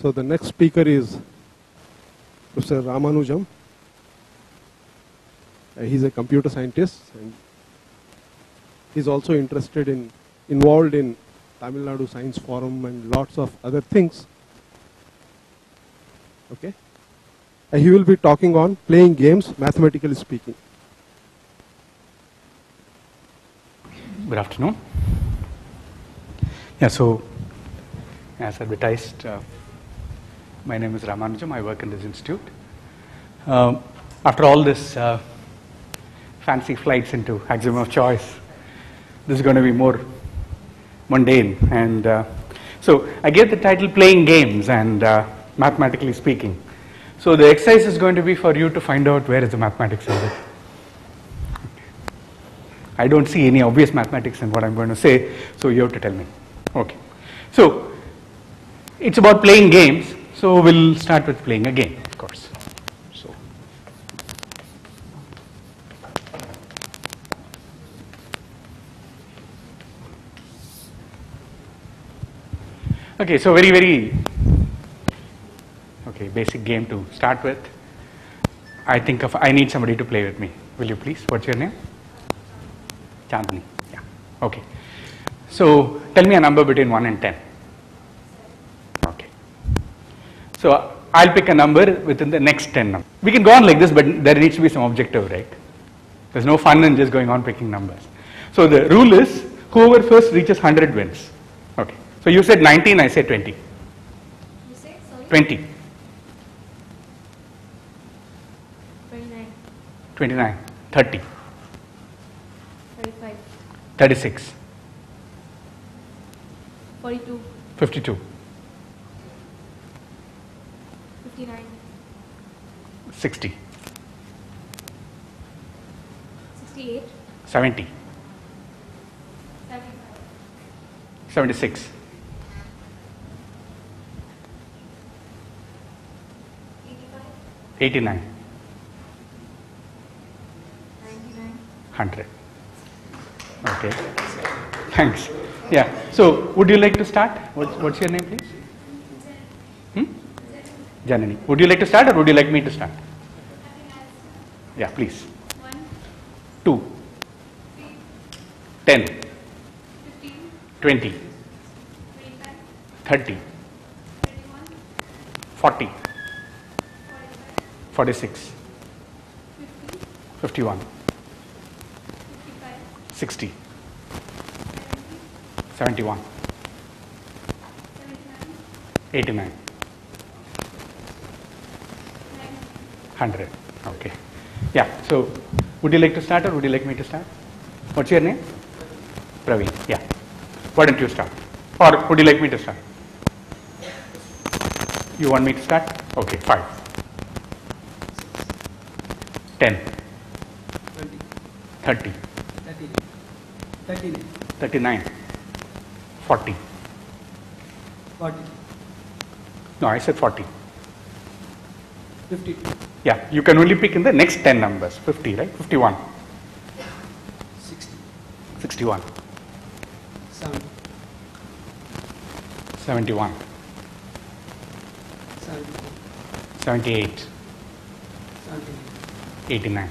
So the next speaker is Professor Ramanujam. He's a computer scientist, and he's also involved in Tamil Nadu Science Forum and lots of other things. Okay, and he will be talking on playing games, mathematically speaking. Good afternoon. Yeah, so as advertised, my name is Ramanujam. I work in this institute. After all this fancy flights into axiom of choice, this is going to be more mundane. And so I gave the title Playing Games and Mathematically Speaking. So the exercise is going to be for you to find out where is the mathematics of it. I don't see any obvious mathematics in what I'm going to say, so you have to tell me. Okay. So it's about playing games, so we'll start with playing a game, of course. So okay, so very basic game to start with. I need somebody to play with me. Will you please? What's your name? Chandni. Yeah. Okay. So tell me a number between 1 and 10. Okay. So I'll pick a number within the next 10 numbers. We can go on like this, but there needs to be some objective, right? There's no fun in just going on picking numbers. So the rule is whoever first reaches 100 wins. Okay. So you said 19, I said 20. You said, sorry? 20. 29, 29. 30. 35, 36. 42, 52. 59, 60. 68, 70. 75, 76. 85, 89. 99. 100. Okay. Thanks. Yeah. So, would you like to start? What's your name, please? Janani. Would you like to start, or would you like me to start? Yeah, please. 1, 2, 3, 10, 15, 20, 25, 30, 31, 40, 45, 46, 50, 51, 55, 60, 70, 71, 79, 89, 90, 100. Okay. Yeah. So, would you like to start, or would you like me to start? What's your name? Praveen. Yeah. Why don't you start? Or would you like me to start? You want me to start? Okay, 5. 10. 20, 30. 39, 39. 40. 40, No, I said 40. 50, Yeah, you can only pick in the next 10 numbers. 50, right? 51. 60, 61. 70, 71. 74, 78. 78, 89.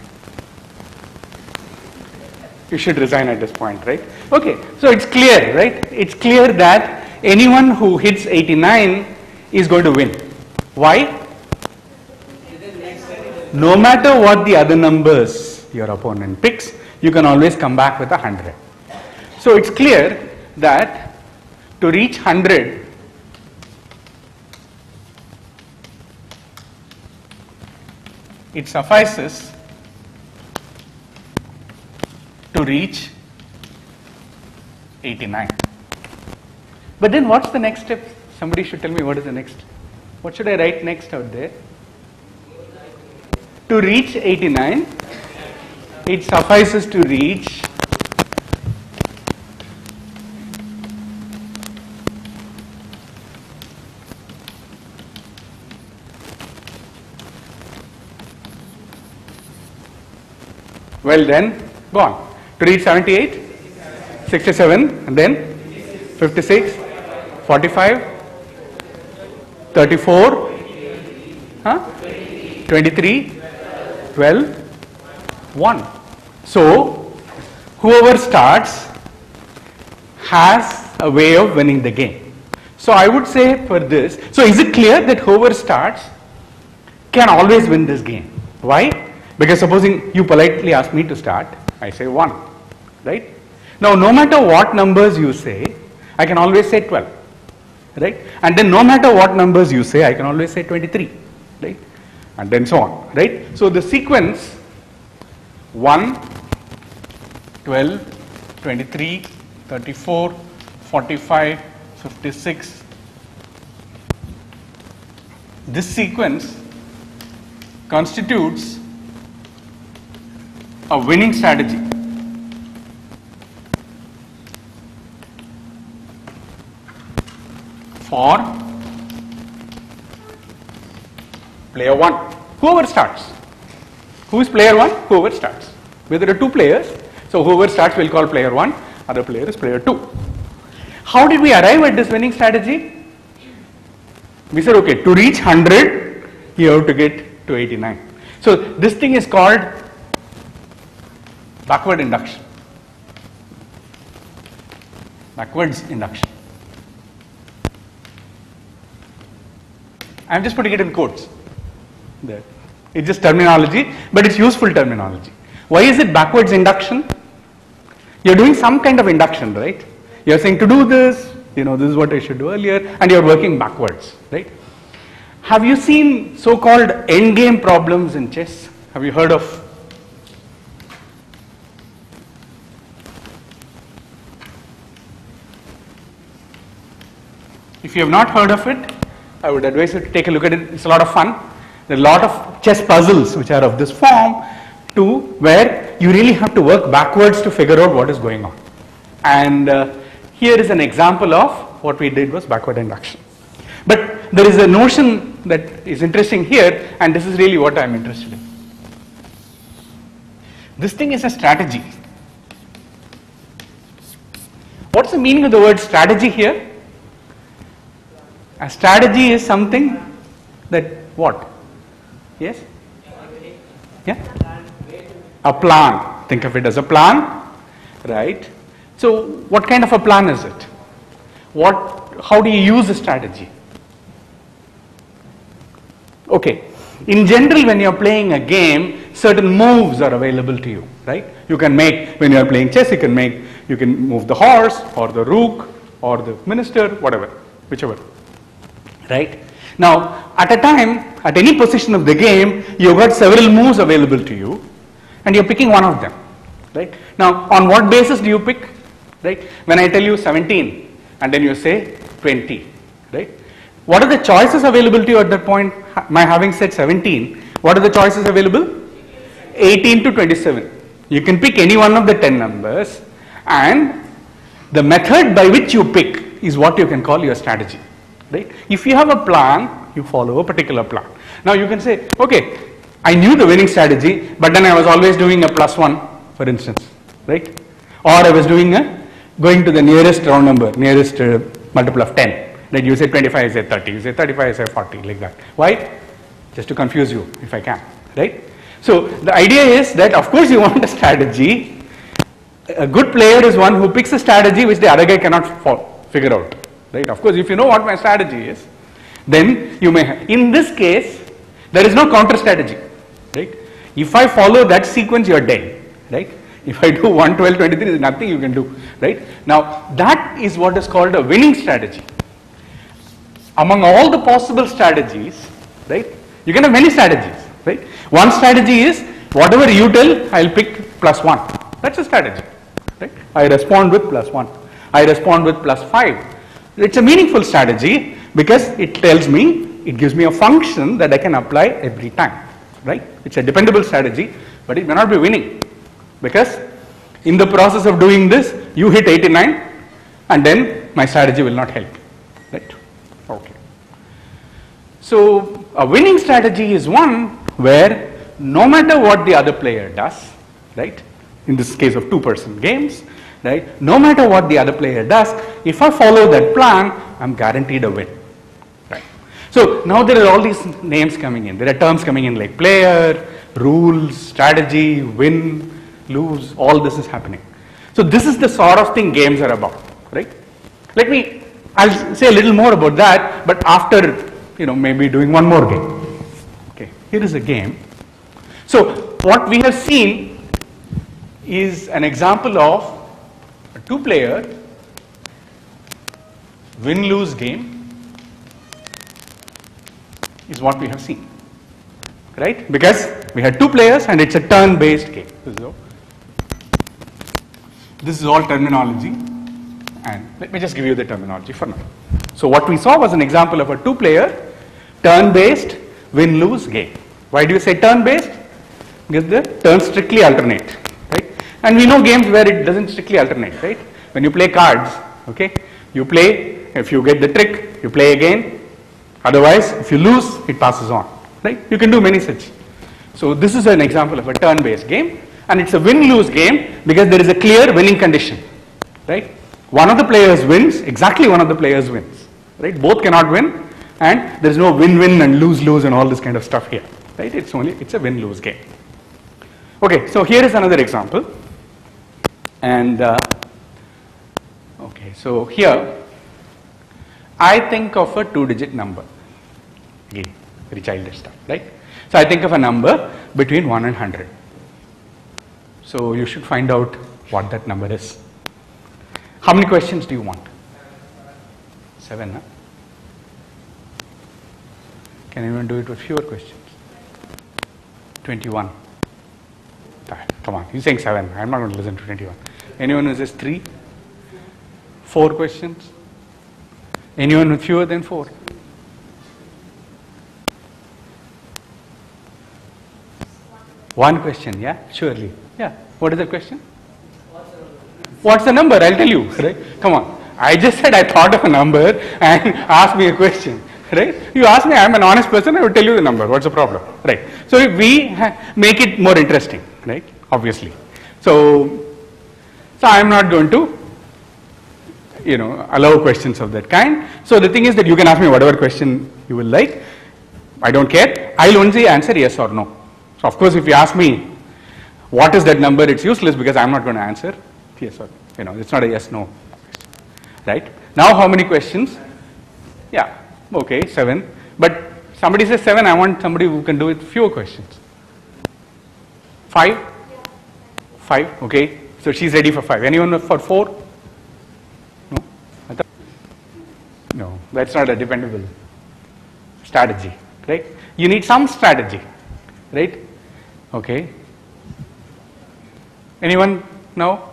You should resign at this point, right? Okay, so it's clear, right? It's clear that anyone who hits 89 is going to win. Why? No matter what the other numbers your opponent picks, you can always come back with 100. So it's clear that to reach 100, it suffices to reach 89. But then what's the next step? Somebody should tell me what is the next. What should I write next out there? To reach 89, it suffices to reach well then, go on. To reach 78, 67, and then 56, 45, 34, huh? 23, 12, 1. So, whoever starts has a way of winning the game. So, I would say for this, so is it clear that whoever starts can always win this game? Why? Because supposing you politely ask me to start, I say 1, right? Now, no matter what numbers you say, I can always say 12, right? And then no matter what numbers you say, I can always say 23, right? And then so on, right? So, the sequence 1, 12, 23, 34, 45, 56, this sequence constitutes a winning strategy. For player 1, whoever starts. Who is player 1? Whoever starts. Where there are 2 players, so whoever starts will call player 1, other player is player 2. How did we arrive at this winning strategy? We said, okay, to reach 100, you have to get to 89. So this thing is called backward induction. Backwards induction. I am just putting it in quotes. There. It's just terminology, but it's useful terminology. Why is it backwards induction? You're doing some kind of induction, right? You're saying to do this, you know, this is what I should do earlier, and you're working backwards, right? Have you seen so-called endgame problems in chess? Have you heard of? If you have not heard of it, I would advise you to take a look at it. It's a lot of fun. There are a lot of chess puzzles which are of this form too, where you really have to work backwards to figure out what is going on. And here is an example of what we did was backward induction. But there is a notion that is interesting here, and this is really what I am interested in. This thing is a strategy. What's the meaning of the word strategy here? A strategy is something that what? Yes? Yeah? A plan. Think of it as a plan, right? So what kind of a plan is it? How do you use a strategy? Okay, in general when you are playing a game, certain moves are available to you, right? You can make, when you are playing chess, you can move the horse or the rook or the minister, whatever, whichever, right? Now, at a time, at any position of the game, you've got several moves available to you and you're picking one of them, right? Now, on what basis do you pick, right? When I tell you 17 and then you say 20, right? What are the choices available to you at that point? My having said 17, what are the choices available? 18 to 27. You can pick any one of the 10 numbers, and the method by which you pick is what you can call your strategy, right? If you have a plan, you follow a particular plan. Now you can say, okay, I knew the winning strategy, but then I was always doing a +1, for instance, right? Or I was doing going to the nearest round number, nearest multiple of 10. Right? You say 25, I say 30, you say 35, I say 40, like that. Why? Just to confuse you, if I can, right? So the idea is that, of course, you want a strategy. A good player is one who picks a strategy which the other guy cannot figure out, right? Of course, if you know what my strategy is, then you may in this case, there is no counter strategy, right? If I follow that sequence, you are dead, right? If I do 1, 12, 23, there is nothing you can do, right? Now, that is what is called a winning strategy. Among all the possible strategies, right, you can have many strategies, right? One strategy is, whatever you tell, I'll pick +1. That's a strategy, right? I respond with +1. I respond with +5. It's a meaningful strategy because it tells me, it gives me a function that I can apply every time, right? It's a dependable strategy, but it may not be winning because in the process of doing this, you hit 89 and then my strategy will not help, right? Okay. So a winning strategy is one where no matter what the other player does, right? In this case of 2-person games, right? No matter what the other player does, if I follow that plan, I'm guaranteed a win, right? So now there are all these names coming in. There are terms coming in like player, rules, strategy, win, lose, all this is happening. So this is the sort of thing games are about, right? I'll say a little more about that, but after, maybe doing one more game. Okay, here is a game. So what we have seen is an example of a two-player win-lose game is what we have seen, right? Because we had two players and it's a turn-based game. This is all terminology, and let me just give you the terminology for now. So what we saw was an example of a two-player turn-based win-lose game. Why do you say turn-based? Because the turns strictly alternate, right? And we know games where it doesn't strictly alternate, right? When you play cards, okay, you play, if you get the trick, you play again. Otherwise, if you lose, it passes on, right? You can do many such. So this is an example of a turn-based game, and it's a win-lose game because there is a clear winning condition, right? One of the players wins, exactly one of the players wins, right? Both cannot win, and there is no win-win and lose-lose and all this kind of stuff here, right? It's a win-lose game. Okay, so here is another example, and okay, so here I think of a two-digit number. Again, very childish stuff, right? So I think of a number between 1 and 100. So you should find out what that number is. How many questions do you want? 7, huh? Can anyone do it with fewer questions? 21. Come on, you're saying 7. I'm not going to listen to 21. Anyone who says 3? 4 questions? Anyone with fewer than 4? One question, yeah? Surely. Yeah. What is the question? What's the number? I'll tell you, right? Come on. I just said I thought of a number and asked me a question, right? You ask me, I'm an honest person, I will tell you the number. What's the problem? Right. So if we make it more interesting, right? Obviously. So I'm not going to, allow questions of that kind. So the thing is that you can ask me whatever question you will like. I don't care. I'll only answer yes or no. So of course, if you ask me what is that number, it's useless because I'm not going to answer yes or no. It's not a yes no question, right? Now how many questions? Yeah, okay, 7. But somebody says 7. I want somebody who can do it fewer questions. 5. 5. Okay. So she's ready for 5. Anyone for 4? No, that's not a dependable strategy, right? You need some strategy, right? Okay. Anyone now?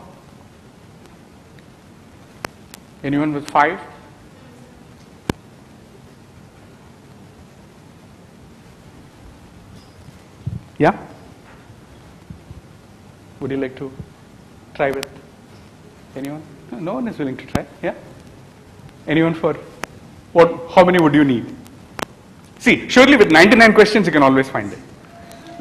Anyone with 5? Yeah? Would you like to try with anyone? No one is willing to try. Yeah? Anyone for what? How many would you need? See, surely with 99 questions you can always find it.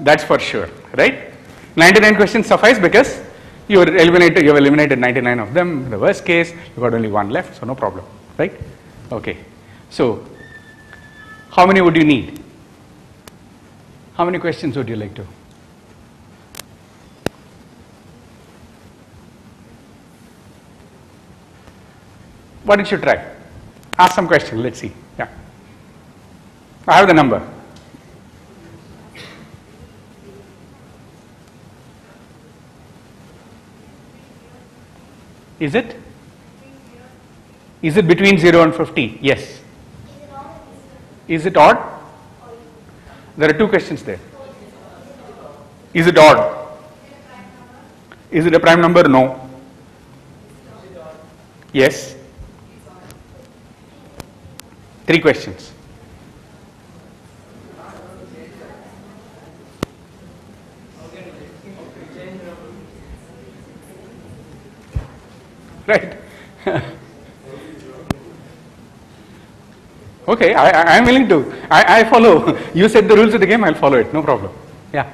That's for sure, right? 99 questions suffice because you have eliminated 99 of them. In the worst case, you got only 1 left, so no problem, right? Okay. So, how many would you need? How many questions would you like to? Why don't you try? Ask some questions, let's see. Yeah. I have the number. Is it? Is it between 0 and 50? Yes. Is it odd? There are 2 questions there. Is it odd? Is it a prime number? No. Yes. 3 questions. Right. Okay, I am willing to. I follow. You set the rules of the game, I'll follow it. No problem. Yeah.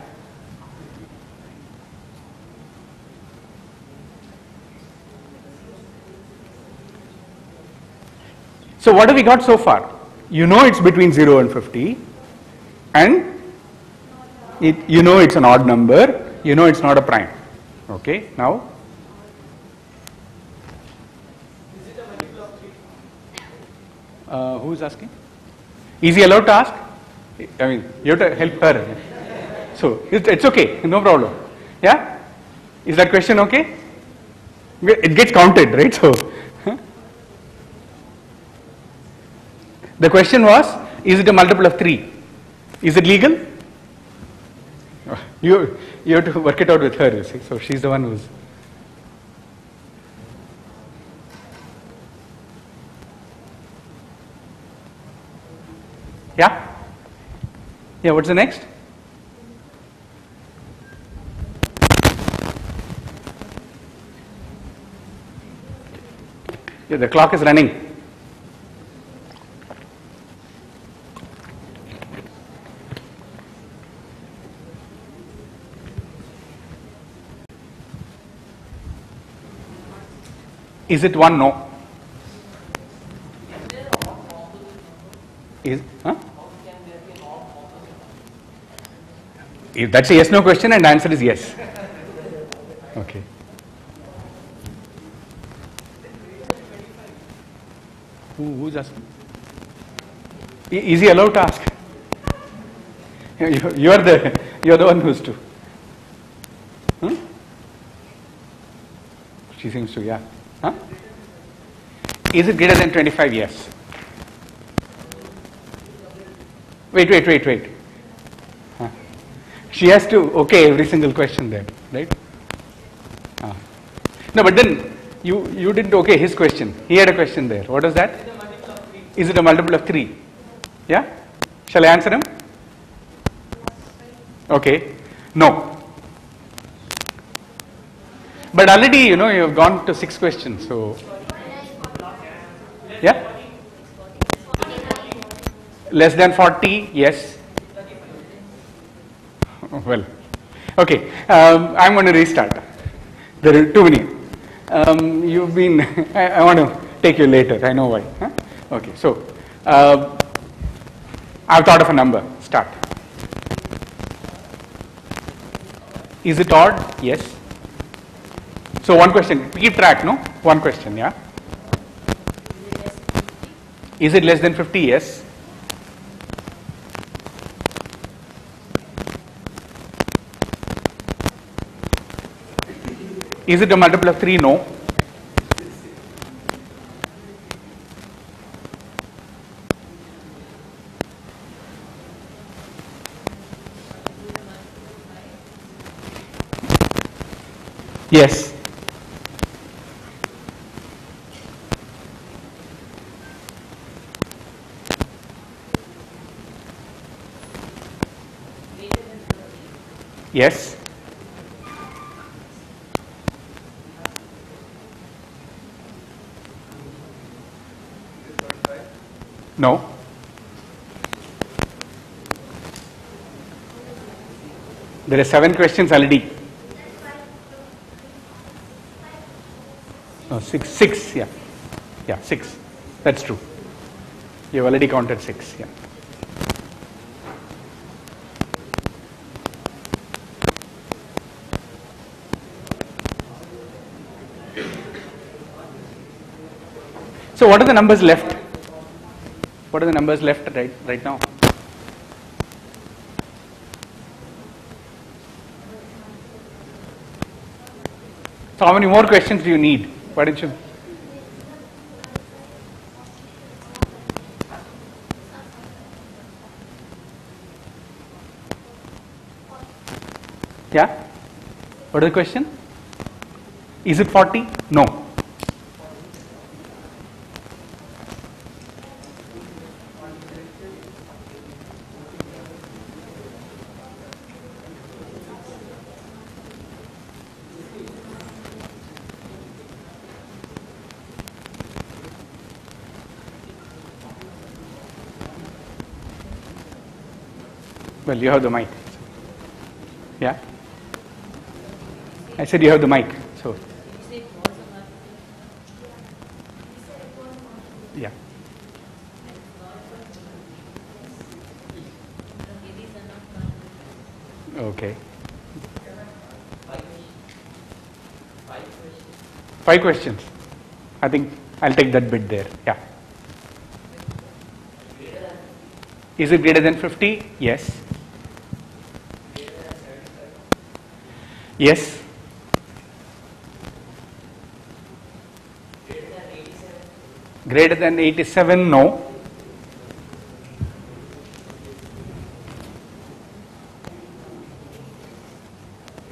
So what have we got so far? You know it's between 0 and 50, and you know it's an odd number, you know it's not a prime. Okay, now? Who's asking? Is he allowed to ask? I mean, you have to help her. So, it's okay, no problem. Yeah? Is that question okay? It gets counted, right? So, the question was, is it a multiple of 3? Is it legal? You have to work it out with her, you see. So, she's the one who's... Yeah? Yeah, what's the next? Yeah, the clock is running. Is it 1? No. Is, huh? If that's a yes no question and the answer is yes. Okay. Who's asking? Is he allowed to ask? You're the one who's to. Hmm? She seems to, yeah. Huh? Is it greater than 25? Yes. Wait. Huh. She has to okay every single question there, right? No, but then you didn't okay his question. He had a question there. What is that? Is it a multiple of 3? Yeah? Shall I answer him? Okay. No. But already, you know, you have gone to 6 questions, so... Yeah? Less than 40? Yes. Well, okay. I'm going to restart. There are too many. You've been... I want to take you later. I know why. Huh? Okay, so... I've thought of a number. Start. Is it odd? Yes. So one question. Keep track, no? One question, yeah? Is it less than 50? Yes. Is it a multiple of 3? No. Yes. Yes. No. There are 7 questions already. No, 6, yeah. Yeah, 6. That's true. You've already counted 6, yeah. So what are the numbers left? What are the numbers left right now? So how many more questions do you need? Why don't you? Yeah? What is the question? Is it 40? No. Well, you have the mic. Yeah? I said you have the mic. So. Yeah. Okay. 5 questions. I think I'll take that bit there. Yeah. Is it greater than 50? Yes. Yes. Greater than 87? No.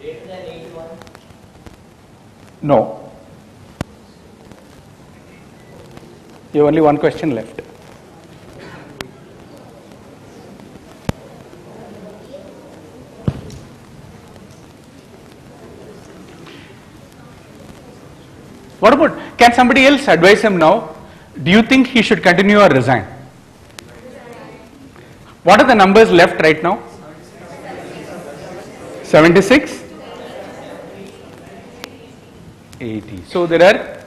Greater than 81? No. You have only one question left. What about, can somebody else advise him now? Do you think he should continue or resign? What are the numbers left right now? 76? 80. So there are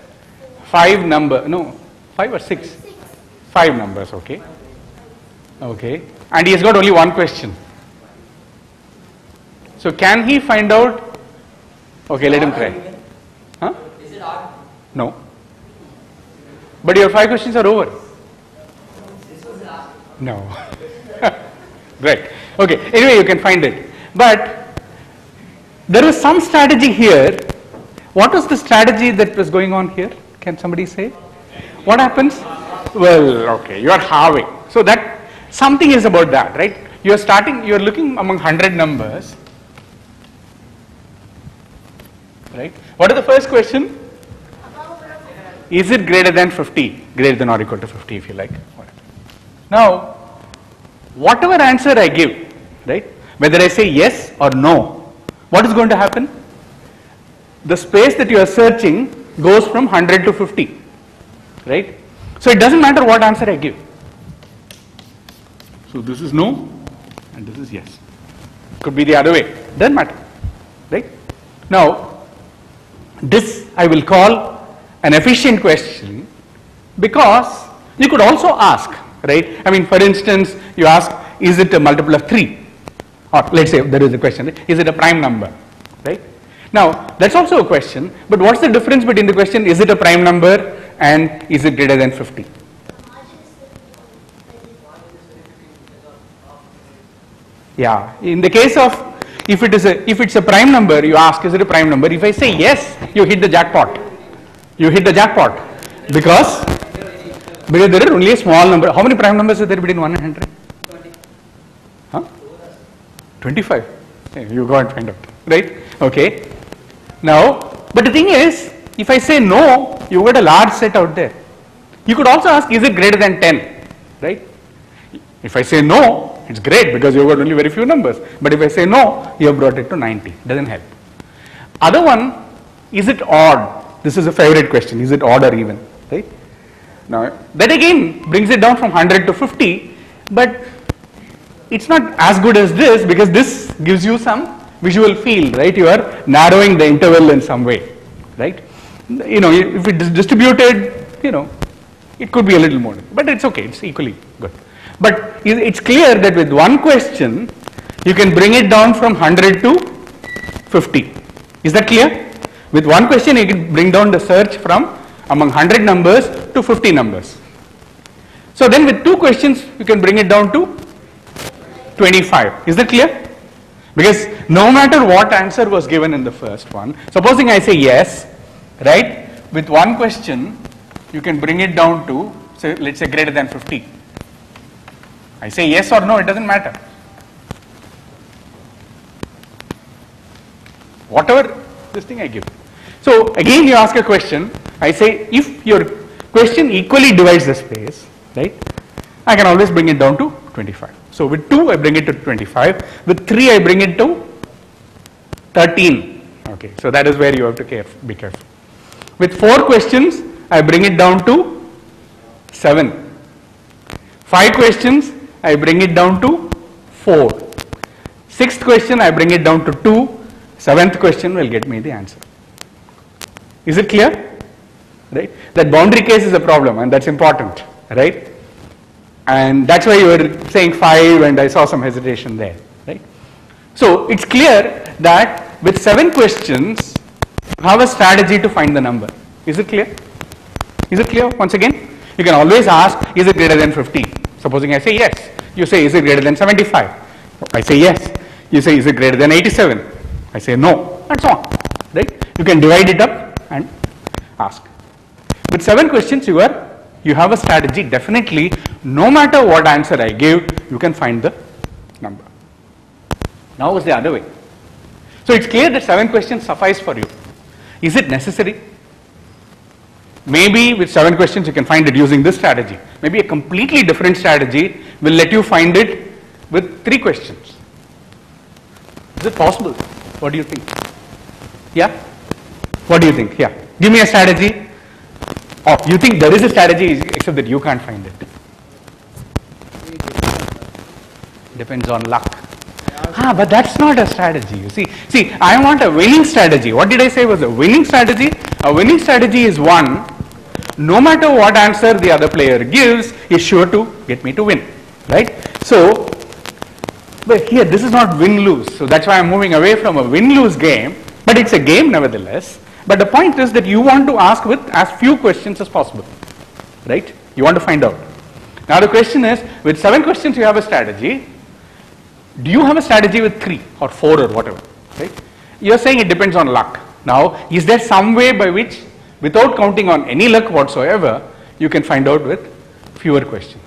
5 numbers, no, 5 or 6? 5 numbers, okay. Okay. And he has got only one question. So can he find out? Okay, let him try. Huh? Is it odd? No. But your 5 questions are over. This was the last. No. Right. Okay. Anyway, you can find it. But there is some strategy here. What was the strategy that was going on here? Can somebody say? What happens? Well, okay, you are halving. So that something is about that, right? You are starting, you are looking among 100 numbers. Right? What is the first question? Is it greater than 50? Greater than or equal to 50 if you like. Now, whatever answer I give, right? Whether I say yes or no, what is going to happen? The space that you are searching goes from 100 to 50, right? So it doesn't matter what answer I give. So this is no and this is yes. Could be the other way, doesn't matter, right? Now, this I will call an efficient question because you could also ask, right? I mean, for instance, you ask, is it a multiple of 3? Or let's say there is a question, right? Is it a prime number, right? Now, that's also a question, but what's the difference between the question, is it a prime number and is it greater than 50? Yeah, in the case of, if it's a prime number, you ask, is it a prime number? If I say yes, you hit the jackpot. You hit the jackpot because there are only a small number. How many prime numbers are there between 1 and 100? 20. Huh? 25. Yeah, you go and find out, right? Okay. Now, but the thing is, if I say no, you got a large set out there. You could also ask, is it greater than 10, right? If I say no, it's great because you've got only very few numbers. But if I say no, you have brought it to 90. Doesn't help. Other one, is it odd? This is a favorite question. Is it odd or even, right? Now, that again brings it down from 100 to 50, but it's not as good as this because this gives you some visual feel, right? You are narrowing the interval in some way, right? You know, if it is distributed, you know, it could be a little more, but it's okay, it's equally good. But it's clear that with one question, you can bring it down from 100 to 50. Is that clear? With one question, you can bring down the search from among 100 numbers to 50 numbers. So then with 2 questions, you can bring it down to 25. Is that clear? Because no matter what answer was given in the first one, supposing I say yes, right? With one question, you can bring it down to, say, let's say greater than 50. I say yes or no, it doesn't matter. Whatever this thing I give. So again you ask a question, I say if your question equally divides the space, right? I can always bring it down to 25. So with 2 I bring it to 25, with 3 I bring it to 13. Okay, so that is where you have to be careful. With 4 questions I bring it down to 7. 5 questions I bring it down to 4. 6th question I bring it down to 2. 7th question will get me the answer. Is it clear? Right? That boundary case is a problem and that's important, right? And that's why you were saying 5 and I saw some hesitation there, right? So it's clear that with 7 questions, you have a strategy to find the number. Is it clear? Is it clear? Once again, you can always ask, is it greater than 50? Supposing I say yes. You say, is it greater than 75? I say yes. You say, is it greater than 87? I say no. That's all. Right? You can divide it up and ask. With 7 questions, you have a strategy. Definitely, no matter what answer I give, you can find the number. Now it's the other way. So it's clear that 7 questions suffice for you. Is it necessary? Maybe with 7 questions you can find it using this strategy. Maybe a completely different strategy will let you find it with 3 questions. Is it possible? What do you think? Yeah? What do you think? Yeah. Give me a strategy. Oh, you think there is a strategy except that you can't find it. Depends on luck. But that's not a strategy. You see, I want a winning strategy. What did I say was a winning strategy? A winning strategy is one, no matter what answer the other player gives, is sure to get me to win. Right? So, but here this is not win-lose. So that's why I'm moving away from a win-lose game, but it's a game nevertheless. But the point is that you want to ask with as few questions as possible. Right? You want to find out. Now the question is, with 7 questions you have a strategy. Do you have a strategy with 3 or 4 or whatever? Right? You're saying it depends on luck. Now, is there some way by which, without counting on any luck whatsoever, you can find out with fewer questions?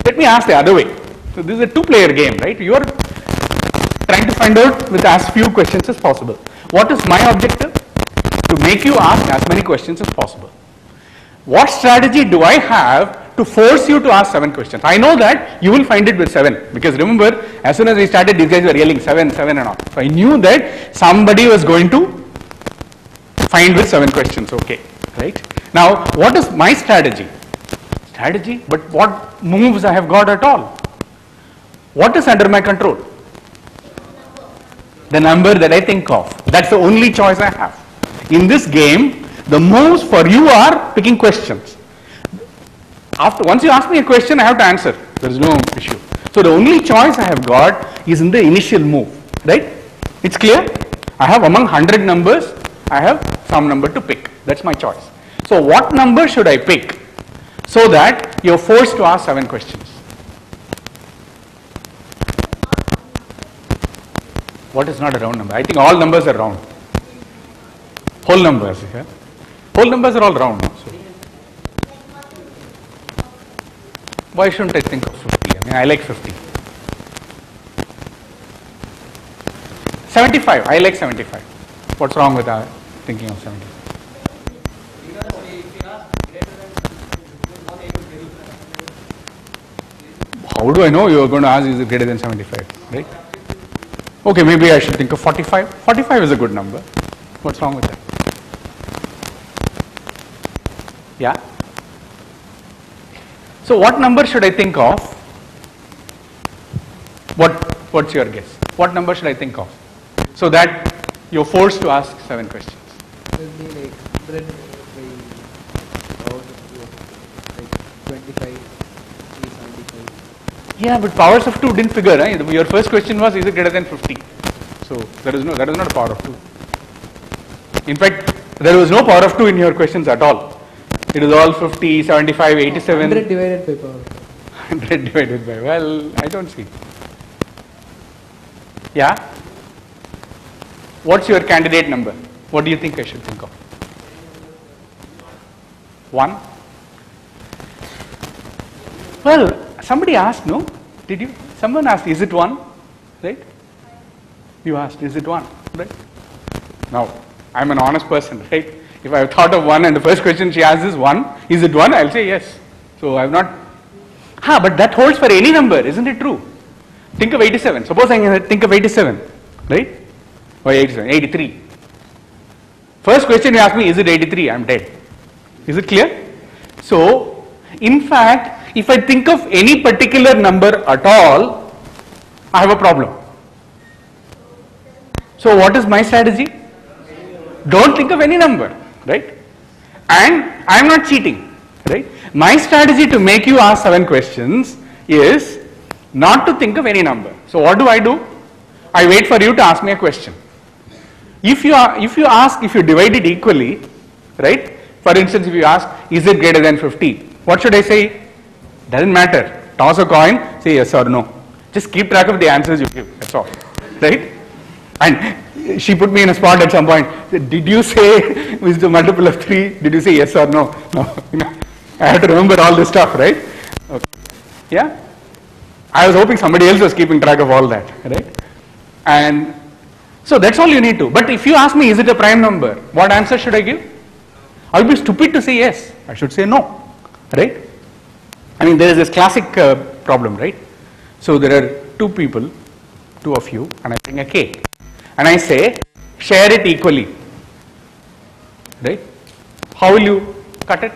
Let me ask the other way. So this is a 2-player game, right? You are trying to find out with as few questions as possible. What is my objective? To make you ask as many questions as possible. What strategy do I have to force you to ask 7 questions? I know that you will find it with 7, because remember, as soon as we started, these guys were yelling 7, 7 and all. So I knew that somebody was going to find with 7 questions, okay, right? Now, what is my strategy? Strategy, but what moves I have got at all? What is under my control? The number that I think of. That's the only choice I have. In this game, the moves for you are picking questions. Once you ask me a question, I have to answer. There is no issue. So the only choice I have got is in the initial move, right? It's clear? I have among 100 numbers, I have some number to pick. That's my choice. So what number should I pick so that you're forced to ask 7 questions? What is not a round number? I think all numbers are round. Whole numbers, yeah? Whole numbers are all round. So why shouldn't I think of 50? I mean, I like 50. 75. I like 75. What's wrong with thinking of 75? How do I know you are going to ask is it greater than 75? Right? Okay, maybe I should think of 45. 45 is a good number. What's wrong with that? Yeah? So what number should I think of? What's your guess? What number should I think of? So that you're forced to ask 7 questions. It will be like 100 by powers of 2, like 25, 375. Yeah, but powers of 2 didn't figure. Eh? Your first question was, is it greater than 50? So that is not a power of 2. In fact, there was no power of 2 in your questions at all. It is all 50, 75, 87. 100 divided by power. 100 divided by, well, I don't see. Yeah? What's your candidate number? What do you think I should think of? 1? Well, somebody asked, no? Did you? Someone asked, is it 1? Right? You asked, is it 1? Right? Now, I'm an honest person, right? If I have thought of 1 and the first question she asks is 1, is it 1? I'll say yes. So I have not. But that holds for any number, isn't it true? Think of 87. Suppose I think of 87, right? Or 87, 83. First question you ask me, is it 83? I'm dead. Is it clear? So, in fact, if I think of any particular number at all, I have a problem. So what is my strategy? Don't think of any number, right? And I am not cheating, right? My strategy to make you ask 7 questions is not to think of any number. So what do? I wait for you to ask me a question. If you divide it equally, right? For instance, if you ask, is it greater than 50? What should I say? Doesn't matter. Toss a coin, say yes or no. Just keep track of the answers you give. That's all, right? And she put me in a spot at some point. Did you say is the multiple of 3? Did you say yes or no? No. I have to remember all this stuff, right? Okay. Yeah. I was hoping somebody else was keeping track of all that, right? And so that's all you need to. But if you ask me, is it a prime number? What answer should I give? I'll be stupid to say yes. I should say no, right? I mean, there is this classic problem, right? So there are two people, two of you, and I bring a cake. And I say, share it equally, right? How will you cut it?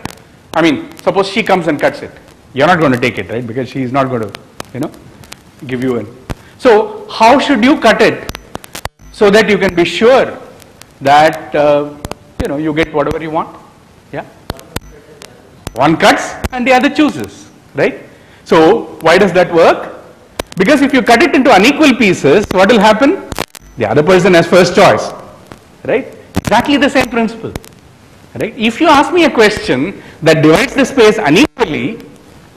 I mean, suppose she comes and cuts it. You're not going to take it, right? Because she's not going to, give you in. So how should you cut it so that you can be sure that, you get whatever you want? Yeah? One cuts and the other chooses, right? So why does that work? Because if you cut it into unequal pieces, what will happen? The other person has first choice, right? Exactly the same principle, right? If you ask me a question that divides the space unequally,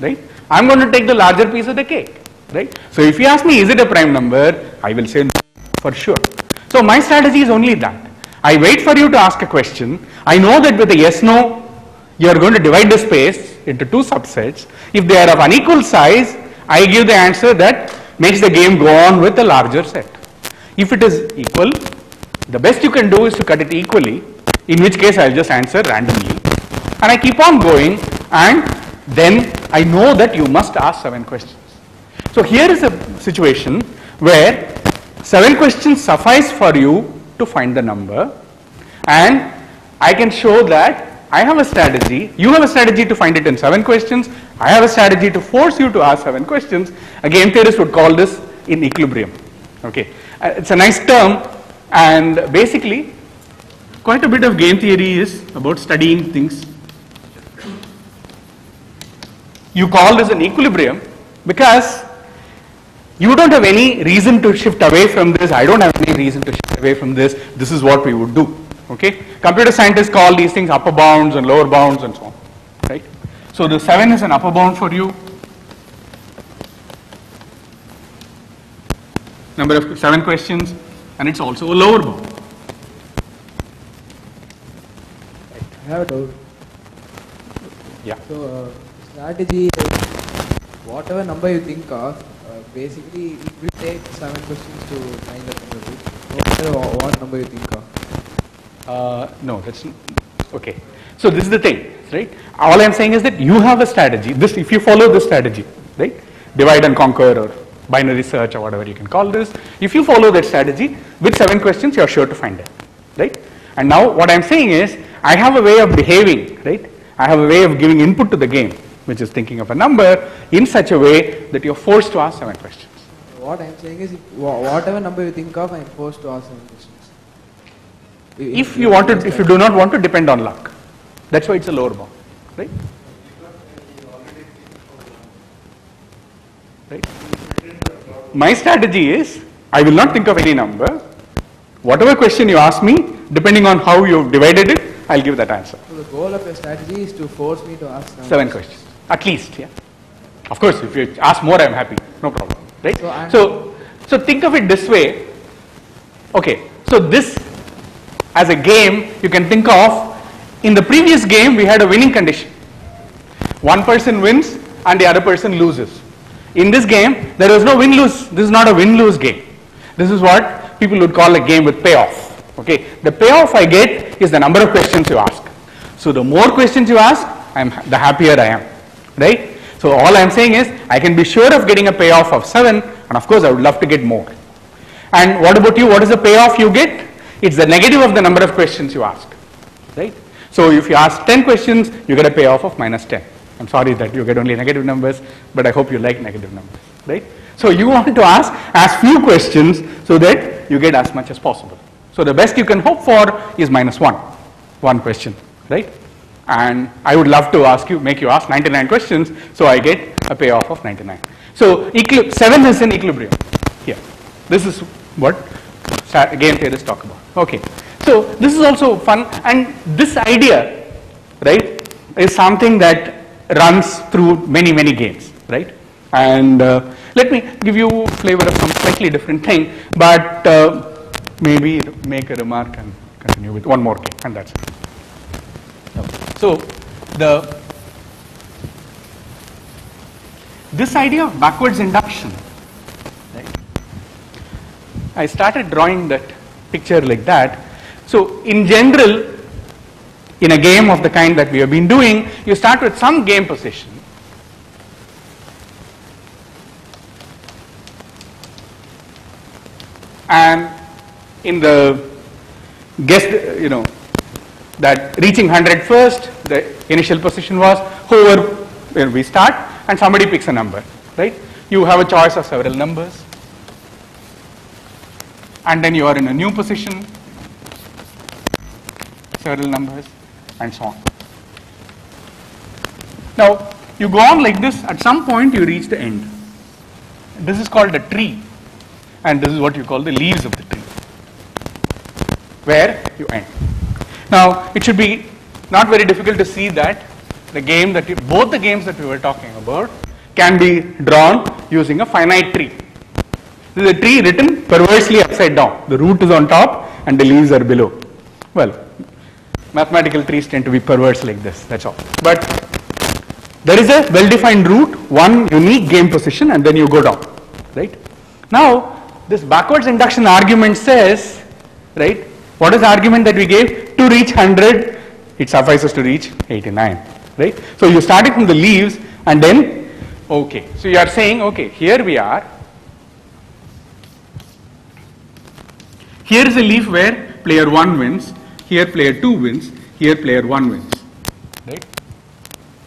right, I'm going to take the larger piece of the cake, right? So if you ask me, is it a prime number? I will say no, for sure. So my strategy is only that. I wait for you to ask a question. I know that with a yes, no, you are going to divide the space into two subsets. If they are of unequal size, I give the answer that makes the game go on with a larger set. If it is equal, the best you can do is to cut it equally, in which case I'll just answer randomly. And I keep on going, and then I know that you must ask 7 questions. So here is a situation where 7 questions suffice for you to find the number, and I can show that I have a strategy, you have a strategy to find it in 7 questions, I have a strategy to force you to ask 7 questions. A game theorist would call this in equilibrium. Okay, it's a nice term, and basically quite a bit of game theory is about studying things. You call this an equilibrium because you don't have any reason to shift away from this. I don't have any reason to shift away from this. This is what we would do. Okay, computer scientists call these things upper bounds and lower bounds and so on, right? So the 7 is an upper bound for you. Number of 7 questions, and it's also a lower bound. I have a doubt. Yeah. So, strategy, whatever number you think of, basically it will take 7 questions to find that number, no matter what number you think of. No, that's okay. So this is the thing, right? All I'm saying is that you have a strategy. This, if you follow this strategy, right? Divide and conquer or binary search or whatever you can call this. If you follow that strategy with 7 questions, you're sure to find it, right? And now what I'm saying is, I have a way of behaving, right? I have a way of giving input to the game, which is thinking of a number in such a way that you're forced to ask 7 questions. What I'm saying is, whatever number you think of, I'm forced to ask 7 questions. If you want to, if you do not want to depend on luck, that's why it's a lower bound, right? Right? My strategy is, I will not think of any number. Whatever question you ask me, depending on how you've divided it, I'll give that answer. So the goal of your strategy is to force me to ask 7 questions, at least, yeah. Of course, if you ask more, I'm happy, no problem, right? So think of it this way. Okay, so this as a game, you can think of, in the previous game, we had a winning condition. One person wins and the other person loses. In this game, there is no win-lose. This is not a win-lose game. This is what people would call a game with payoff. Okay, the payoff I get is the number of questions you ask. So the more questions you ask, the happier I am, right? So all I'm saying is, I can be sure of getting a payoff of 7, and of course I would love to get more. And what about you? What is the payoff you get? It's the negative of the number of questions you ask, right? So if you ask 10 questions, you get a payoff of -10. I'm sorry that you get only negative numbers, but I hope you like negative numbers, right? So you want to ask as few questions so that you get as much as possible. So the best you can hope for is -1 question, right? And I would love to make you ask 99 questions, so I get a payoff of 99. So 7 is in equilibrium here. This is what game theorists talk about. Okay, so this is also fun, and this idea, right, is something that runs through many games, right? And let me give you a flavor of some slightly different thing, but maybe make a remark and continue with one more game, and that's it. Okay. So this idea of backwards induction, right? I started drawing that picture like that. So in general, in a game of the kind that we have been doing, you start with some game position, and in the guess, that reaching 100 first, the initial position was whoever we start, and somebody picks a number, right? You have a choice of several numbers, and then you are in a new position, several numbers, and so on. Now, you go on like this, at some point you reach the end. This is called a tree, and this is what you call the leaves of the tree, where you end. Now, it should be not very difficult to see that the game that both the games that we were talking about can be drawn using a finite tree. This is a tree written perversely upside down. The root is on top and the leaves are below. Well, mathematical trees tend to be perverse like this, that's all. But there is a well-defined root, one unique game position, and then you go down, right? Now, this backwards induction argument says, right, what is the argument that we gave? To reach 100, it suffices to reach 89, right? So you started from the leaves and then, okay. So you are saying, okay, here we are. Here is a leaf where player 1 wins, here player 2 wins, here player 1 wins, right?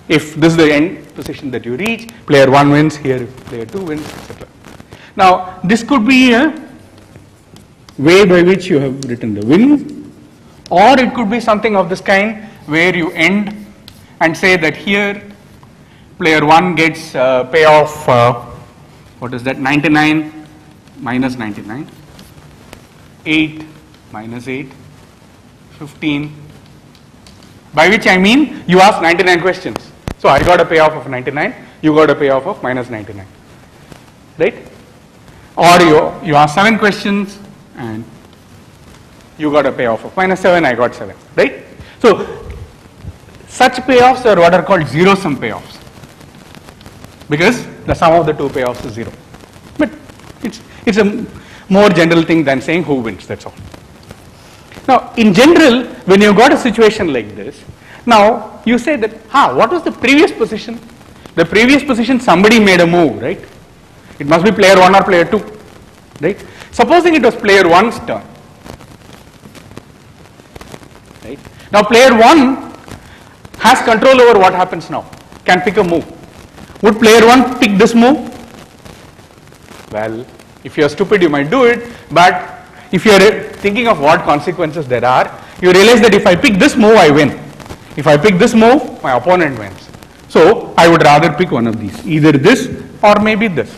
If this is the end position that you reach, player 1 wins, here player 2 wins, etc. Now, this could be a way by which you have written the win, or it could be something of this kind where you end and say that here player 1 gets payoff, what is that, 99 minus 99, 8 minus 8, 15, by which I mean you ask 99 questions. So I got a payoff of 99, you got a payoff of minus 99, right? Or you ask 7 questions and you got a payoff of minus 7, I got 7, right? So such payoffs are what are called zero-sum payoffs, because the sum of the two payoffs is 0. But it's a more general thing than saying who wins, that's all. Now, in general, when you've got a situation like this, now you say that, what was the previous position? The previous position, somebody made a move, right? It must be player 1 or player 2, right? Supposing it was player 1's turn, right? Now, player 1 has control over what happens now, can pick a move. Would player 1 pick this move? Well, if you are stupid, you might do it, but if you are thinking of what consequences there are, you realize that if I pick this move, I win. If I pick this move, my opponent wins. So I would rather pick one of these, either this or maybe this.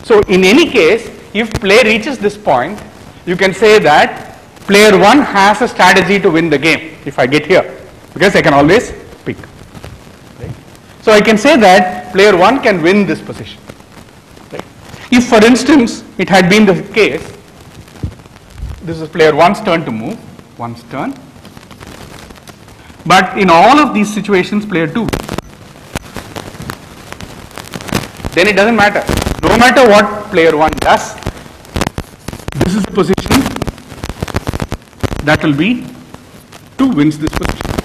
So in any case, if play reaches this point, you can say that player 1 has a strategy to win the game if I get here, because I can always pick. Right? So I can say that player 1 can win this position. Right? If, for instance, it had been the case, this is player 1's turn to move, 1's turn, but in all of these situations, player 2, then it doesn't matter. No matter what player 1 does, this is the position that will be 2 wins this position,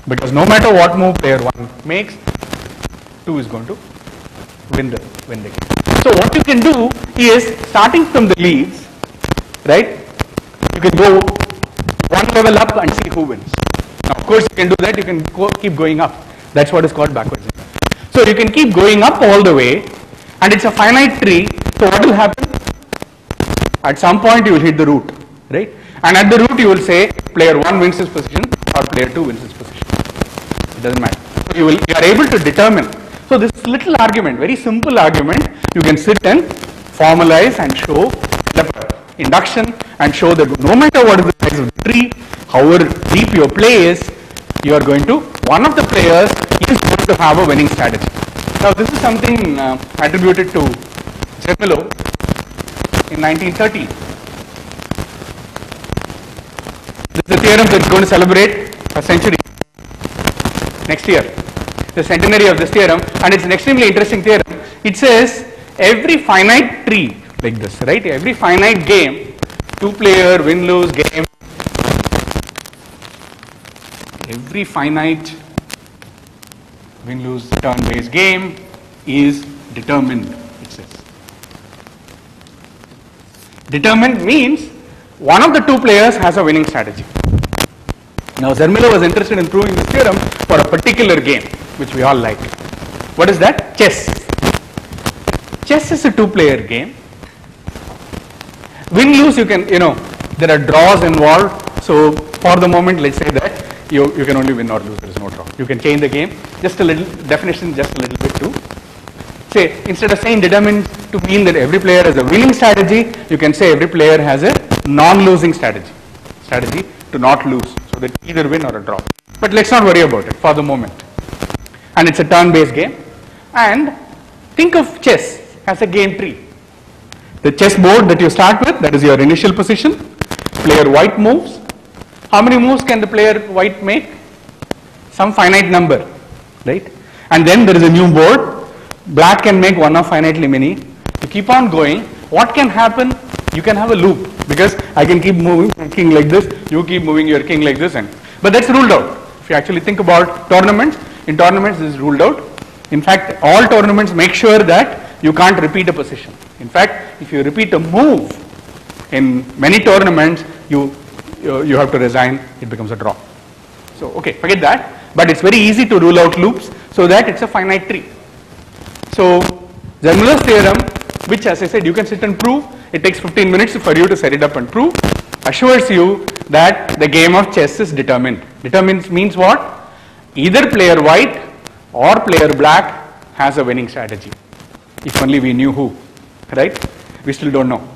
because no matter what move player 1 makes, 2 is going to win the game. So what you can do is, starting from the leaves, right, you can go one level up and see who wins. Now, of course, you can do that, you can keep going up. That's what is called backwards induction. So you can keep going up all the way, and it's a finite tree. So what will happen? At some point you will hit the root, right? And at the root you will say player 1 wins his position or player 2 wins his position. It doesn't matter. So you are able to determine. So this little argument, very simple argument, you can sit and formalize and show induction and show that no matter what is the size of the tree, however deep your play is, you are going to, one of the players is going to have a winning strategy. Now this is something attributed to Zermelo in 1930. This is the theorem that is going to celebrate a century next year, the centenary of this theorem, and it's an extremely interesting theorem. It says every finite tree like this, right? Every finite game, two-player win-lose game, every finite win-lose turn-based game is determined, it says. Determined means one of the two players has a winning strategy. Now Zermelo was interested in proving this theorem for a particular game which we all like. What is that? Chess. Chess is a two-player game. Win-lose, you can, there are draws involved. So for the moment, let's say that you can only win or lose, there is no draw. You can change the game, just a little definition, just a little bit too. Say, instead of saying determined to mean that every player has a winning strategy, you can say every player has a non-losing strategy to not lose, so that either win or a draw. But let's not worry about it for the moment. And it's a turn-based game. And think of chess as a game tree. The chess board that you start with, that is your initial position. Player white moves. How many moves can the player white make? Some finite number, right? And then there is a new board. Black can make one of finitely many. You keep on going. What can happen? You can have a loop, because I can keep moving my king like this, you keep moving your king like this, but that's ruled out. If you actually think about tournaments, in tournaments this is ruled out. In fact, all tournaments make sure that you can't repeat a position. In fact, if you repeat a move in many tournaments, you have to resign, it becomes a draw. So, okay, forget that. But it's very easy to rule out loops so that it's a finite tree. So, Zermelo's theorem, which as I said, you can sit and prove, it takes 15 minutes for you to set it up and prove, assures you that the game of chess is determined. Determined means what? Either player white or player black has a winning strategy. If only we knew who, right? We still don't know,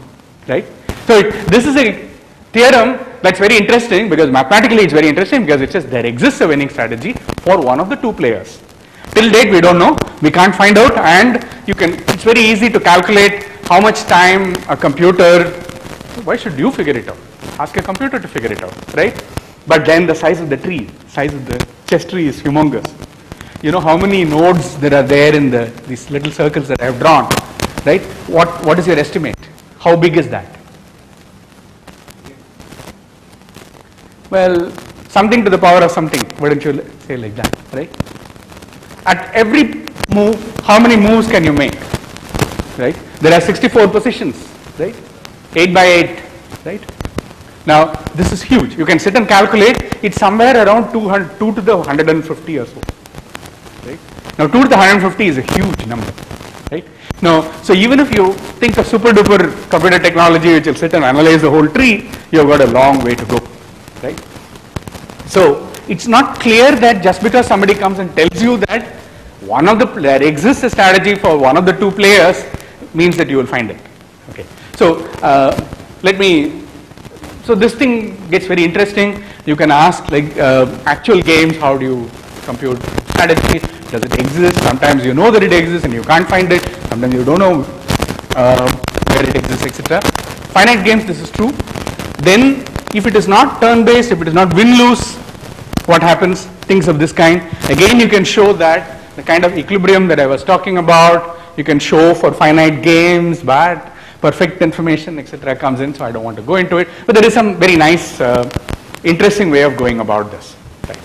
right? So this is a theorem that's very interesting, because mathematically it's very interesting, because it says there exists a winning strategy for one of the two players. Till date we don't know, we can't find out, and it's very easy to calculate how much time a computer, why should you figure it out? Ask a computer to figure it out, right? But then the size of the tree, size of the chess tree is humongous. You know how many nodes there are there in these little circles that I have drawn, right? What is your estimate? How big is that? Well, something to the power of something, why don't you say like that, right? At every move, how many moves can you make, right? There are 64 positions, right? 8 by 8, right? Now, this is huge. You can sit and calculate, it's somewhere around 2 to the 150 or so, right? Now, 2 to the 150 is a huge number, right? Now, so even if you think of super duper computer technology which will sit and analyze the whole tree, you've got a long way to go, right? So, it's not clear that just because somebody comes and tells you that there exists a strategy for one of the two players means that you will find it. Okay. So, so this thing gets very interesting. You can ask like actual games, how do you compute strategies? Does it exist? Sometimes you know that it exists and you can't find it. Sometimes you don't know where it exists, etc. Finite games, this is true. Then if it is not turn-based, if it is not win-lose, what happens? Things of this kind. Again, you can show that the kind of equilibrium that I was talking about, you can show for finite games, but perfect information, etc. comes in, so I don't want to go into it. But there is some very nice, interesting way of going about this. Right.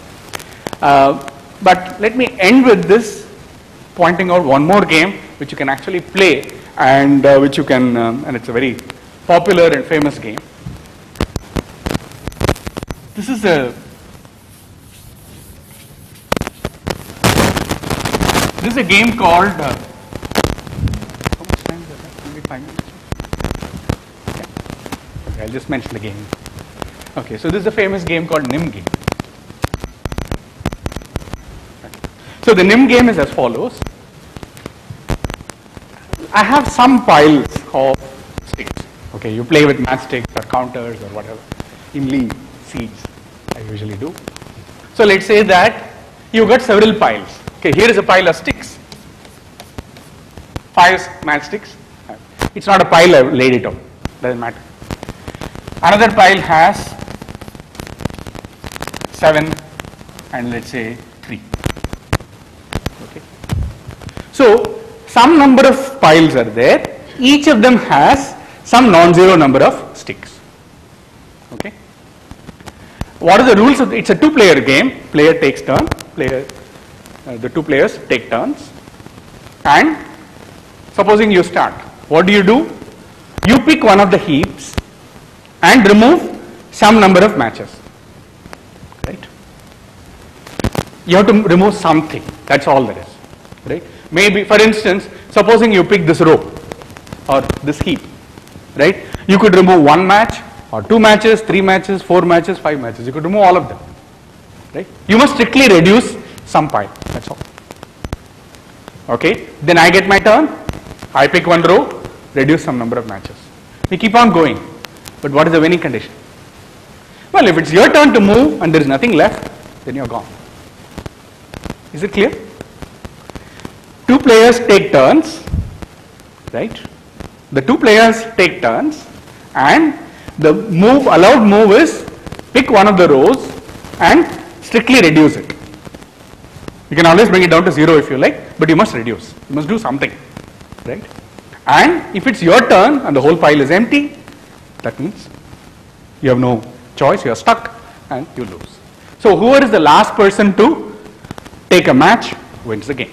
But let me end with this, pointing out one more game which you can actually play, and which you can, and it's a very popular and famous game. This is a game called, how much time is that? Maybe 5 minutes? Okay, I'll just mention the game. Okay, so this is a famous game called NIM game. So the NIM game is as follows. I have some piles of sticks, okay. Okay, you play with matchsticks or counters or whatever. Imli seeds, I usually do. So let's say that you got several piles. Okay, here is a pile of sticks. 5 matchsticks. It's not a pile, I've laid it out. Doesn't matter. Another pile has 7 and let's say 3. Okay. So some number of piles are there. Each of them has some non-zero number of sticks. Okay. What are the rules of it's a 2-player game. Player takes turn. The 2 players take turns. And supposing you start, what do? You pick one of the heaps and remove some number of matches. Right? You have to remove something. That's all there is. Right? Maybe, for instance, supposing you pick this row or this heap. Right? You could remove 1 match or 2 matches, 3 matches, 4 matches, 5 matches. You could remove all of them. Right? You must strictly reduce some pile. That's all. Okay. Then I get my turn. I pick one row, reduce some number of matches. We keep on going. But what is the winning condition? Well, if it's your turn to move and there is nothing left, then you're gone. Is it clear? 2 players take turns, right? The 2 players take turns and the allowed move is pick one of the rows and strictly reduce it. You can always bring it down to 0 if you like, but you must reduce. You must do something. Right? And if it's your turn and the whole pile is empty, that means you have no choice, you are stuck and you lose. So whoever is the last person to take a match wins the game.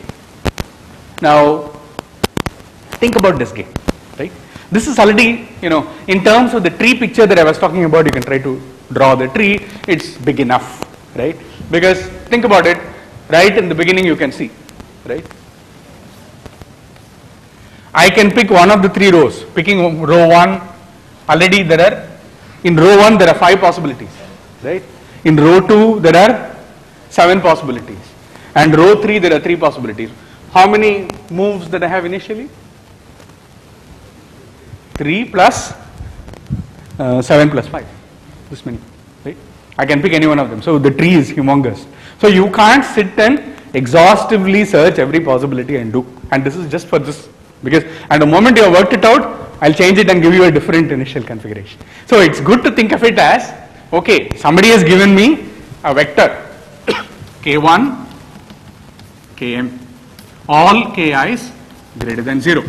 Now think about this game, right? This is already, in terms of the tree picture that I was talking about, you can try to draw the tree, it's big enough, right? Because think about it, right in the beginning you can see, right? I can pick one of the 3 rows. Picking row 1, already in row 1 there are 5 possibilities, right? In row 2 there are 7 possibilities. And row 3 there are 3 possibilities. How many moves that I have initially? 3 plus 7 plus 5. This many, right? I can pick any one of them. So the tree is humongous. So you can't sit and exhaustively search every possibility and do. And this is just for this. Because at the moment you have worked it out, I'll change it and give you a different initial configuration. So it's good to think of it as, okay, somebody has given me a vector k1, km, all ki's greater than 0.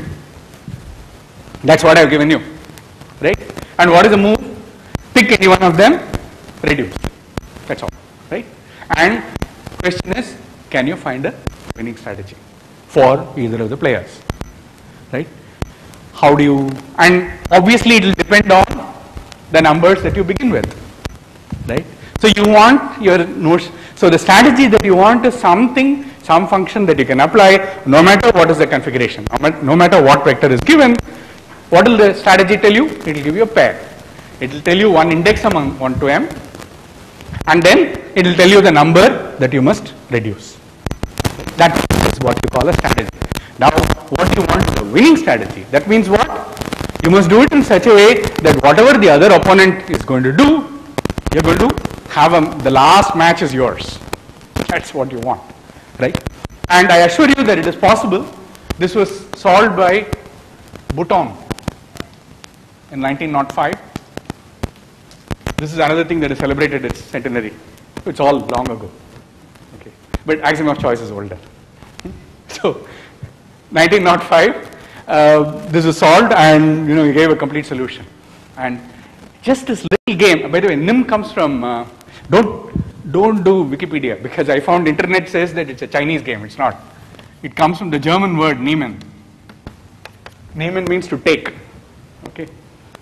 That's what I've given you, right? And what is the move? Pick any one of them, reduce. That's all, right? And question is, can you find a winning strategy for either of the players? Right? How do you, and obviously it will depend on the numbers that you begin with, right? So you want your notes, so the strategy that you want is something, some function that you can apply no matter what is the configuration, no matter what vector is given. What will the strategy tell you? It will give you a pair. It will tell you one index among 1 to m and then it will tell you the number that you must reduce. That is what you call a strategy. Now, what you want is a winning strategy. That means what? You must do it in such a way that whatever the other opponent is going to do, you're going to have the last match is yours. That's what you want, right? And I assure you that it is possible. This was solved by Bouton in 1905. This is another thing that has celebrated its centenary. It's all long ago. Okay, but Axiom of choice is older. So 1905, this was solved and he gave a complete solution. And just this little game, by the way, NIM comes from, don't do Wikipedia because I found internet says that it's a Chinese game, it's not. It comes from the German word nehmen. Nehmen means to take, okay.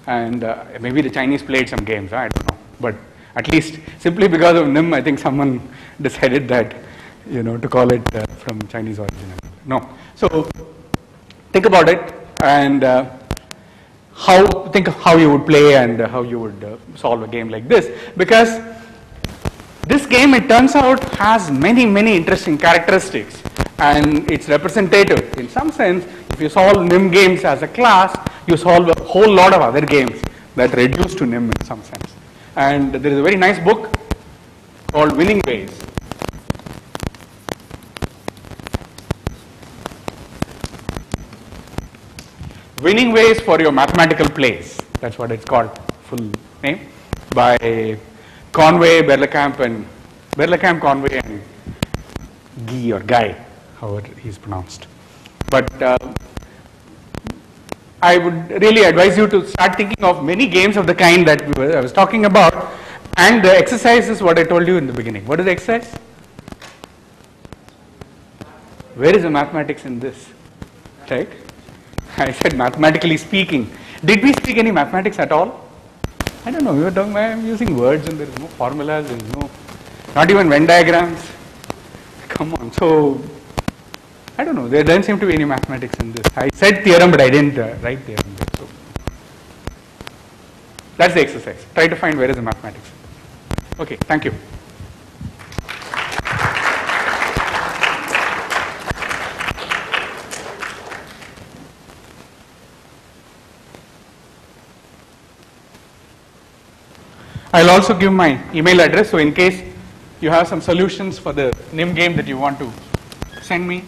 And maybe the Chinese played some games, I don't know. But at least simply because of NIM, I think someone decided that, to call it from Chinese origin. No. So think about it and think of how you would play and how you would solve a game like this, because this game, it turns out, has many interesting characteristics and it's representative. In some sense, if you solve NIM games as a class, you solve a whole lot of other games that reduce to NIM in some sense. And there is a very nice book called Winning Ways. Winning Ways for Your Mathematical Plays. That's what it's called, full name, by Conway, Berlekamp, Conway, and Guy or Guy, however he's pronounced. But I would really advise you to start thinking of many games of the kind that I was talking about, and the exercise is what I told you in the beginning. What is the exercise? Where is the mathematics in this? Right? I said mathematically speaking. Did we speak any mathematics at all? I don't know. We were talking, I'm using words and there is no formulas, there is no, not even Venn diagrams. Come on. So, I don't know. There doesn't seem to be any mathematics in this. I said theorem, but I didn't write theorem there. So, that's the exercise. Try to find where is the mathematics. Okay. Thank you. I'll also give my email address, so in case you have some solutions for the NIM game that you want to send me.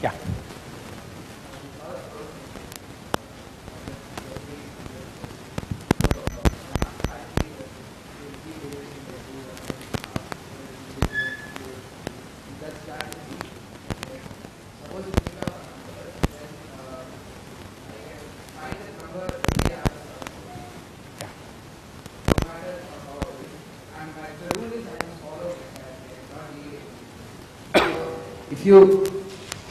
Yeah.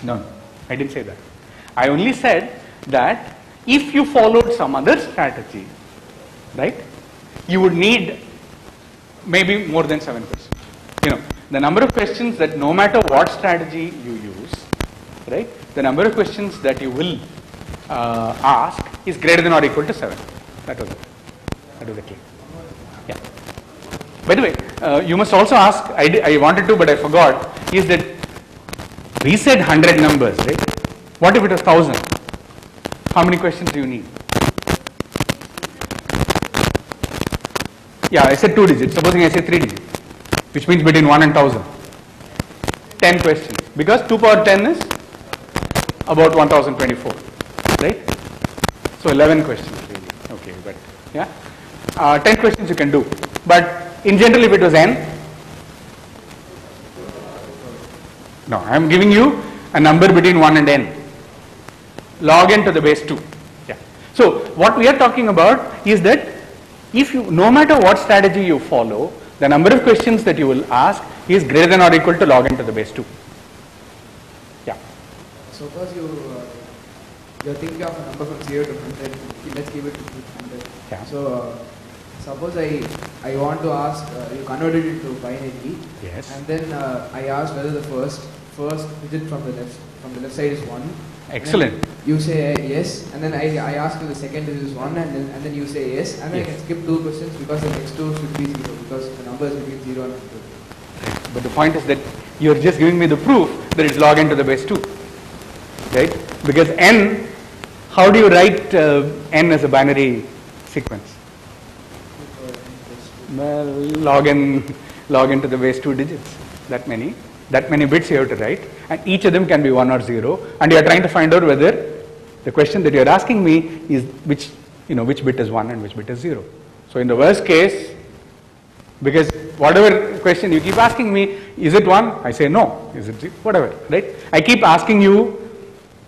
No, I didn't say that. I only said that if you followed some other strategy, right, you would need maybe more than 7 questions. You know, the number of questions that no matter what strategy you use, right, the number of questions that you will ask is greater than or equal to 7. That was it. That was the case. Yeah. By the way, you must also ask, I wanted to but I forgot, is that we said 100 numbers, right? What if it was 1000? How many questions do you need? Yeah, I said 2 digits. Supposing I say 3 digits, which means between 1 and 1000. 10 questions. Because 2 power 10 is about 1024, right? So 11 questions really. Okay, but yeah. 10 questions you can do. But in general, if it was n, no, I am giving you a number between 1 and n. Log n to the base 2. Yeah. So what we are talking about is that if you, no matter what strategy you follow, the number of questions that you will ask is greater than or equal to log n to the base 2. Yeah. Suppose you're thinking of a number from 0 to 100. Let's give it to 100. Yeah. So suppose I want to ask, you converted it to binary. Yes. And then I asked whether the first digit from the left side is 1. Excellent. You say yes, and then I ask you the second digit is 1, and then you say yes, and then Yes. I can skip 2 questions because the next 2 should be 0 because the number is between 0 and 100. But the point is that you are just giving me the proof that it's log n to the base 2, right? Because n, how do you write n as a binary sequence? Well, log n to the base 2 digits. That many bits you have to write, and each of them can be 1 or 0, and you are trying to find out whether the question that you are asking me is which bit is 1 and which bit is 0. So in the worst case, because whatever question you keep asking me, is it 1? I say no. Is it 0? Whatever, right? I keep asking you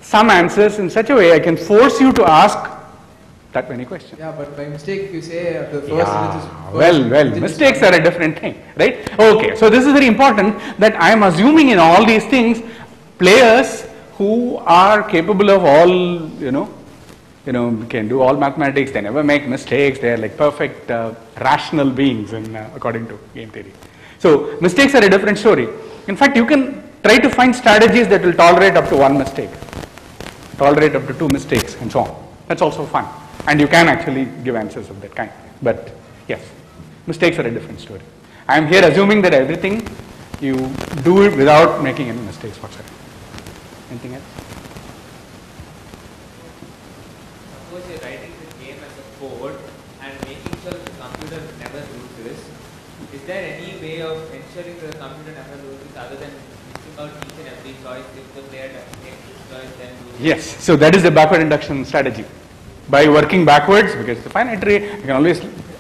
some answers in such a way I can force you to ask that many questions. Yeah, but by mistake if you say the first Yeah, digit is mistakes are a different thing, right? Okay, so this is very important that I am assuming in all these things, players who are capable of all, can do all mathematics, they never make mistakes, they are like perfect rational beings according to game theory. So mistakes are a different story. In fact, you can try to find strategies that will tolerate up to 1 mistake, tolerate up to 2 mistakes and so on. That's also fun. And you can actually give answers of that kind. But yes, mistakes are a different story. I'm here assuming that everything you do it without making any mistakes whatsoever. Anything else? Suppose you're writing this game as a code and making sure the computer never loses. Is there any way of ensuring the computer never loses other than missing out each and every choice? If the player makes this choice, then loses. Yes, so that is the backward induction strategy. By working backwards, because the finite tree,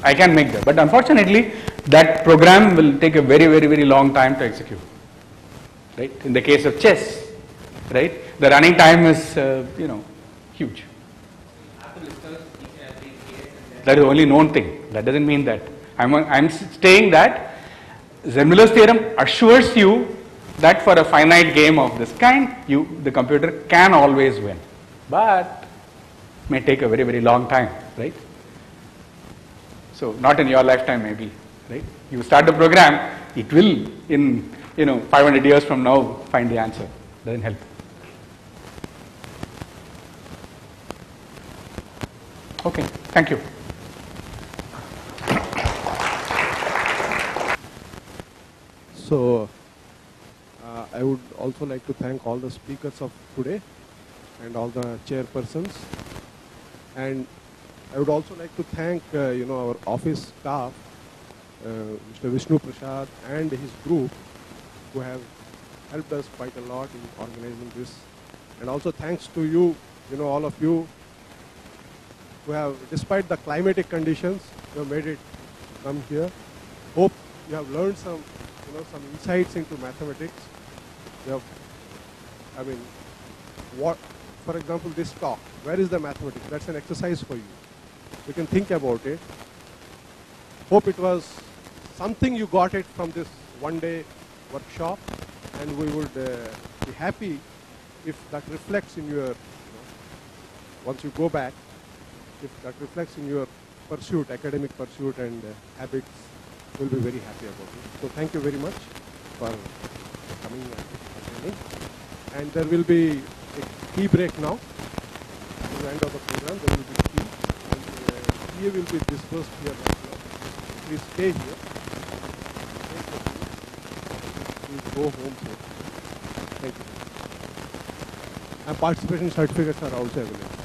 I can make that. But unfortunately, that program will take a very long time to execute. Right? In the case of chess, right? The running time is, huge. You have to list out each and every case and then That is the only known thing. That doesn't mean that. I'm saying that Zermelo's theorem assures you that for a finite game of this kind, the computer can always win. But may take a very long time, right? So not in your lifetime maybe, right? You start the program, it will in 500 years from now find the answer. Doesn't help. Okay, thank you. So, I would also like to thank all the speakers of today and all the chairpersons. And I would also like to thank, our office staff, Mr. Vishnu Prasad and his group, who have helped us quite a lot in organizing this. And also thanks to you, all of you who have, despite the climatic conditions, you have made it come here. Hope you have learned some insights into mathematics. You have, for example, this talk, where is the mathematics? That's an exercise for you. You can think about it. Hope it was something you got it from this one-day workshop, and we would be happy if that reflects in your, once you go back, if that reflects in your pursuit, academic pursuit and habits, we'll be very happy about it. So thank you very much for coming and attending. And there will be a tea break now. At the end of the program, there will be tea. And tea will be dispersed here right now. Please stay here. Please go home safe. Thank you. And participation certificates are also available.